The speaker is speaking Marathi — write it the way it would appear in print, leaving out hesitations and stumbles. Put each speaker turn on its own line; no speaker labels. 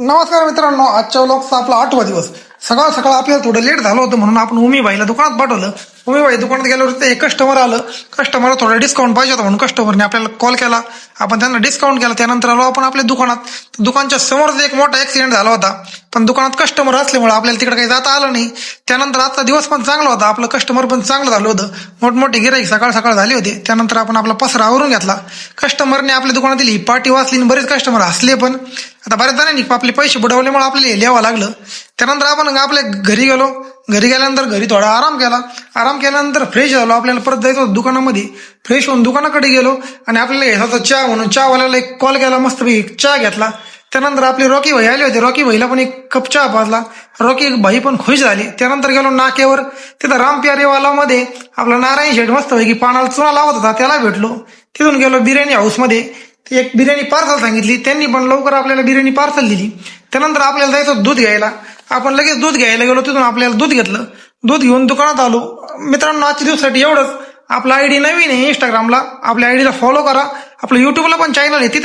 नमस्कार मित्रांनो, आजच्या व्लॉगचा आपला 8वा दिवस. सकाळ सकाळ आपल्याला थोडं लेट झालं होतं म्हणून आपण उमीबाईला दुकानात पाठवलं. उमीबाई दुकानात गेल्यावर ते एक कस्टमर आलं. कस्टमरला थोडा डिस्काउंट पाहिजे होता म्हणून कस्टमरने आपल्याला कॉल केला. आपण त्यांना डिस्काउंट केला. त्यानंतर आलो आपण आपल्या दुकानात. दुकानच्या समोरच एक मोठा ऍक्सिडेंट झाला होता, पण दुकानात कस्टमर असल्यामुळे आपल्याला तिकडे काही जाता आलं नाही. त्यानंतर आजचा दिवस पण चांगला होता, आपलं कस्टमर पण चांगलं झालं होतं. मोठमोठे गिराईक सकाळ सकाळ झाले होते. त्यानंतर आपण आपला पसरा आवरून घेतला. कस्टमरने आपल्या दुकानातील ही पार्टी वाचली आणि बरेच कस्टमर हसले पण. आता बऱ्याच जणांनी आपले पैसे बुडवल्यामुळे आपल्याला लिहावं लागलं. त्यानंतर आपण आपल्या घरी गेलो. घरी गेल्यानंतर घरी थोडा आराम केला. आराम केल्यानंतर फ्रेश झालो. आपल्याला परत जायचं होतं दुकानामध्ये. फ्रेश होऊन दुकानाकडे गेलो आणि आपल्याला घ्यायचा चहा म्हणून चहावाल्याला एक कॉल केला, मस्त चहा घेतला. त्यानंतर आपले रॉकी भाई आले होते. रॉकी भाईला पण एक कप चहा पाजला. रॉकी भाई पण खुश झाले. त्यानंतर गेलो नाक्यावर. तिथं रामप्यारेवाला मध्ये आपला नारायण शेठ मस्त पैकी पानाला चुना लावत होता, त्याला भेटलो. तिथून गेलो बिर्याणी हाऊस मध्ये. ती एक बिर्याणी पार्सल सांगितली त्यांनी, पण लवकर आपल्याला बिर्याणी पार्सल दिली. त्यानंतर आपल्याला जायचं दूध घ्यायला. आपण लगेच दूध घ्यायला गेलो. तिथून आपल्याला दूध घेतलं. दूध घेऊन दुकानात आलो. मित्रांनो, आजच्या दिवसासाठी एवढंच. आपला आयडी नवीन आहे इंस्टाग्रामला, आपल्या आयडीला फॉलो करा. आपलं युट्यूबला पण चॅनल आहे, तिथे